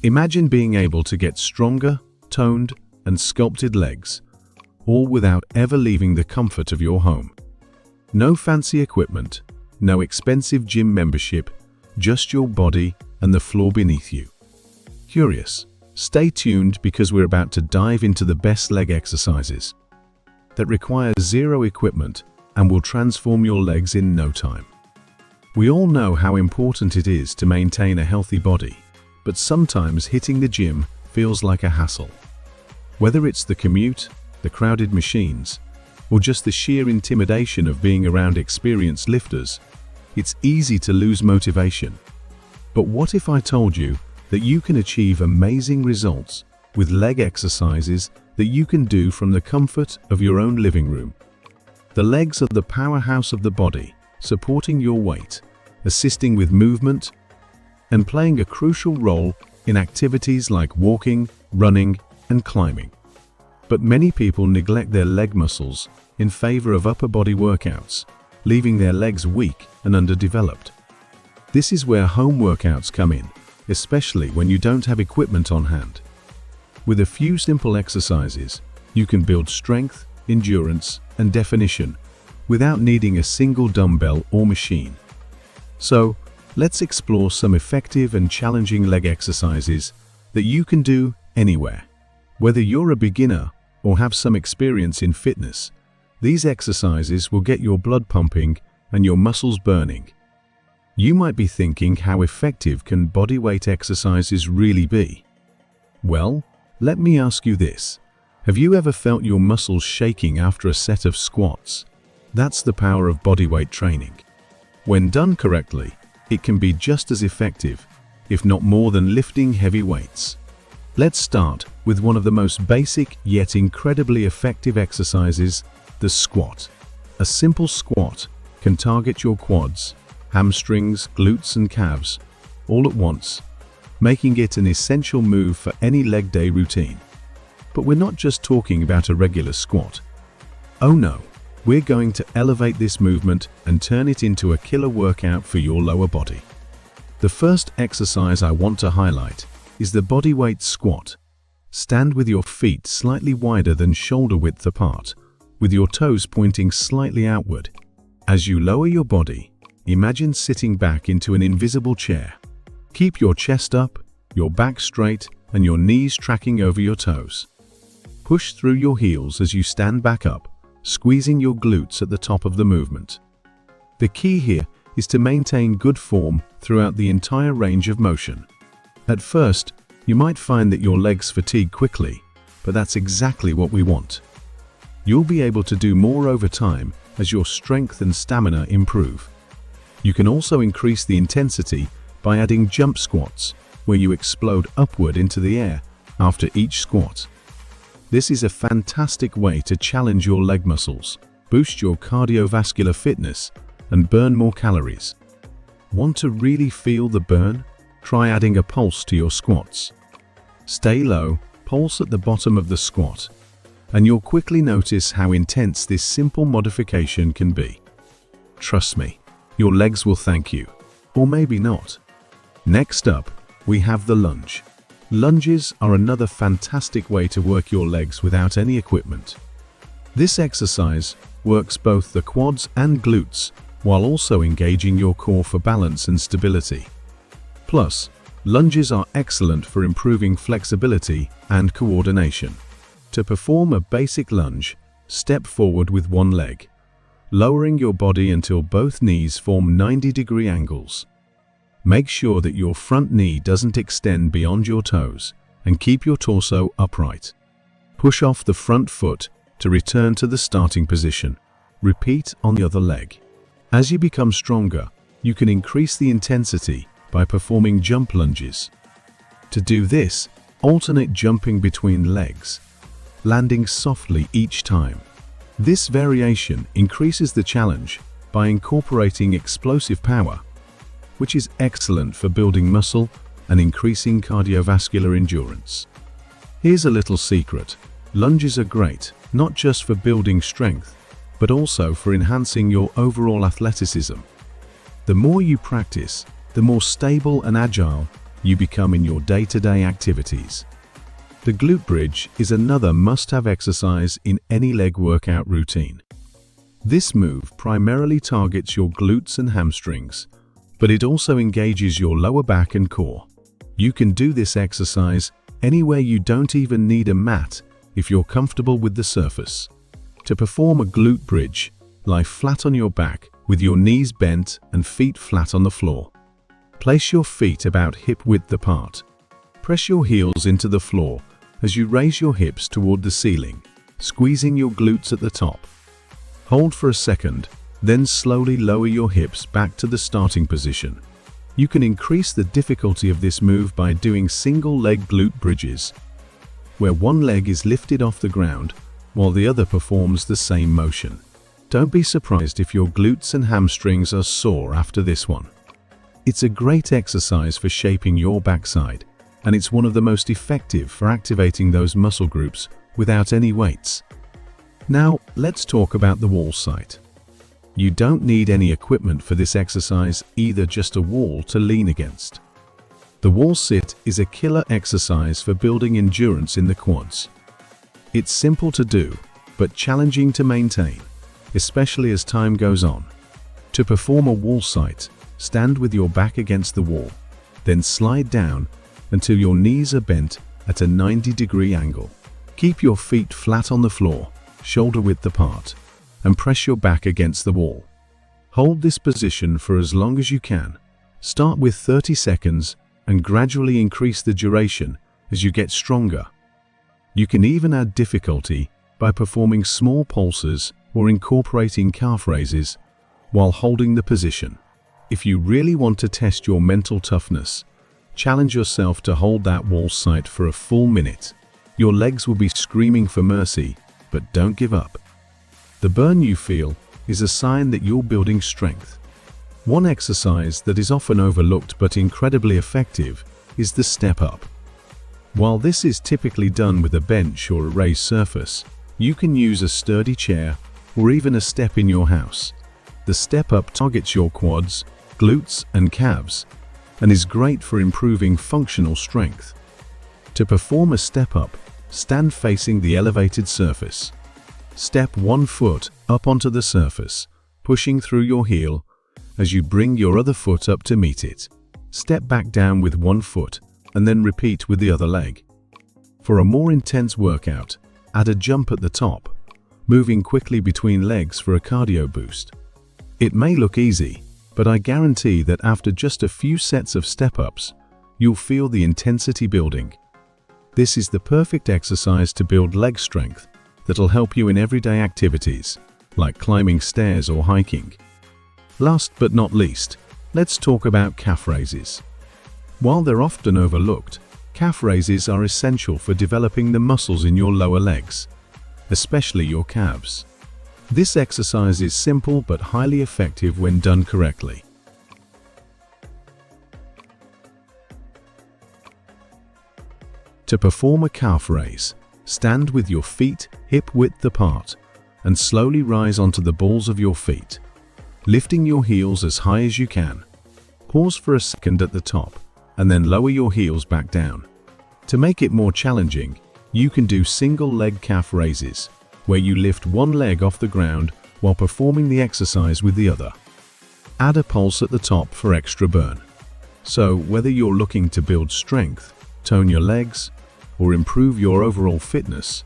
Imagine being able to get stronger, toned, and sculpted legs, all without ever leaving the comfort of your home. No fancy equipment, no expensive gym membership, just your body and the floor beneath you. Curious? Stay tuned because we're about to dive into the best leg exercises that require zero equipment and will transform your legs in no time. We all know how important it is to maintain a healthy body, but sometimes hitting the gym feels like a hassle. Whether it's the commute, the crowded machines, or just the sheer intimidation of being around experienced lifters, it's easy to lose motivation. But what if I told you that you can achieve amazing results with leg exercises that you can do from the comfort of your own living room? The legs are the powerhouse of the body, supporting your weight, assisting with movement, and playing a crucial role in activities like walking, running, and climbing. But many people neglect their leg muscles in favor of upper body workouts, leaving their legs weak and underdeveloped. This is where home workouts come in, especially when you don't have equipment on hand. With a few simple exercises, you can build strength, endurance, and definition without needing a single dumbbell or machine. So, let's explore some effective and challenging leg exercises that you can do anywhere. Whether you're a beginner or have some experience in fitness, these exercises will get your blood pumping and your muscles burning. You might be thinking, how effective can bodyweight exercises really be? Well, let me ask you this. Have you ever felt your muscles shaking after a set of squats? That's the power of bodyweight training. When done correctly, it can be just as effective, if not more, than lifting heavy weights. Let's start with one of the most basic yet incredibly effective exercises, the squat. A simple squat can target your quads, hamstrings, glutes, and calves all at once, making it an essential move for any leg day routine. But we're not just talking about a regular squat. Oh no, we're going to elevate this movement and turn it into a killer workout for your lower body. The first exercise I want to highlight is the bodyweight squat. Stand with your feet slightly wider than shoulder width apart, with your toes pointing slightly outward. As you lower your body, imagine sitting back into an invisible chair. Keep your chest up, your back straight, and your knees tracking over your toes. Push through your heels as you stand back up, squeezing your glutes at the top of the movement. The key here is to maintain good form throughout the entire range of motion. At first, you might find that your legs fatigue quickly, but that's exactly what we want. You'll be able to do more over time as your strength and stamina improve. You can also increase the intensity by adding jump squats, where you explode upward into the air after each squat. This is a fantastic way to challenge your leg muscles, boost your cardiovascular fitness, and burn more calories. Want to really feel the burn? Try adding a pulse to your squats. Stay low, pulse at the bottom of the squat, and you'll quickly notice how intense this simple modification can be. Trust me, your legs will thank you, or maybe not. Next up, we have the lunge. Lunges are another fantastic way to work your legs without any equipment. This exercise works both the quads and glutes, while also engaging your core for balance and stability. Plus, lunges are excellent for improving flexibility and coordination. To perform a basic lunge, step forward with one leg, lowering your body until both knees form 90-degree angles. Make sure that your front knee doesn't extend beyond your toes, and keep your torso upright. Push off the front foot to return to the starting position. Repeat on the other leg. As you become stronger, you can increase the intensity by performing jump lunges. To do this, alternate jumping between legs, landing softly each time. This variation increases the challenge by incorporating explosive power, which is excellent for building muscle and increasing cardiovascular endurance. Here's a little secret. Lunges are great, not just for building strength, but also for enhancing your overall athleticism. The more you practice, the more stable and agile you become in your day-to-day activities. The glute bridge is another must-have exercise in any leg workout routine. This move primarily targets your glutes and hamstrings, but it also engages your lower back and core. You can do this exercise anywhere. You don't even need a mat if you're comfortable with the surface. To perform a glute bridge, lie flat on your back with your knees bent and feet flat on the floor. Place your feet about hip-width apart. Press your heels into the floor as you raise your hips toward the ceiling, squeezing your glutes at the top. Hold for a second, then slowly lower your hips back to the starting position. You can increase the difficulty of this move by doing single-leg glute bridges, where one leg is lifted off the ground while the other performs the same motion. Don't be surprised if your glutes and hamstrings are sore after this one. It's a great exercise for shaping your backside, and it's one of the most effective for activating those muscle groups without any weights. Now, let's talk about the wall sit. You don't need any equipment for this exercise, either just a wall to lean against. The wall sit is a killer exercise for building endurance in the quads. It's simple to do, but challenging to maintain, especially as time goes on. To perform a wall sit, stand with your back against the wall, then slide down until your knees are bent at a 90-degree angle. Keep your feet flat on the floor, shoulder width apart, and press your back against the wall. Hold this position for as long as you can. Start with 30 seconds and gradually increase the duration as you get stronger. You can even add difficulty by performing small pulses or incorporating calf raises while holding the position. If you really want to test your mental toughness, challenge yourself to hold that wall sit for a full minute. Your legs will be screaming for mercy, but don't give up. The burn you feel is a sign that you're building strength. One exercise that is often overlooked but incredibly effective is the step up. While this is typically done with a bench or a raised surface, you can use a sturdy chair or even a step in your house. The step up targets your quads, glutes, and calves, and is great for improving functional strength. To perform a step up, stand facing the elevated surface. Step one foot up onto the surface, pushing through your heel as you bring your other foot up to meet it. Step back down with one foot and then repeat with the other leg. For a more intense workout, add a jump at the top, moving quickly between legs for a cardio boost. It may look easy, but I guarantee that after just a few sets of step-ups, you'll feel the intensity building. This is the perfect exercise to build leg strength that'll help you in everyday activities, like climbing stairs or hiking. Last but not least, let's talk about calf raises. While they're often overlooked, calf raises are essential for developing the muscles in your lower legs, especially your calves. This exercise is simple but highly effective when done correctly. To perform a calf raise, stand with your feet hip-width apart and slowly rise onto the balls of your feet, lifting your heels as high as you can. Pause for a second at the top and then lower your heels back down. To make it more challenging, you can do single leg calf raises, where you lift one leg off the ground while performing the exercise with the other. Add a pulse at the top for extra burn. So whether you're looking to build strength, tone your legs, or improve your overall fitness,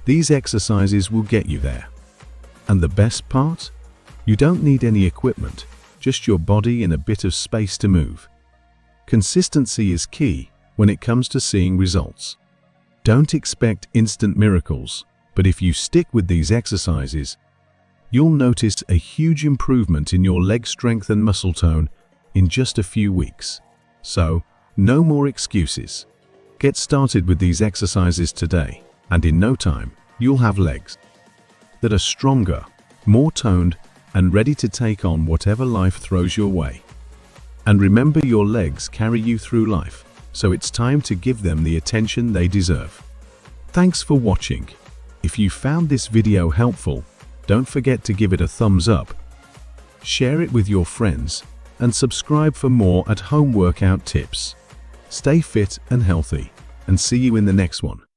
these exercises will get you there. And the best part? You don't need any equipment, just your body and a bit of space to move. Consistency is key when it comes to seeing results. Don't expect instant miracles, but if you stick with these exercises, you'll notice a huge improvement in your leg strength and muscle tone in just a few weeks. So, no more excuses. Get started with these exercises today, and in no time, you'll have legs that are stronger, more toned, and ready to take on whatever life throws your way. And remember, your legs carry you through life, so it's time to give them the attention they deserve. Thanks for watching. If you found this video helpful, don't forget to give it a thumbs up, share it with your friends, and subscribe for more at-home workout tips. Stay fit and healthy, and see you in the next one.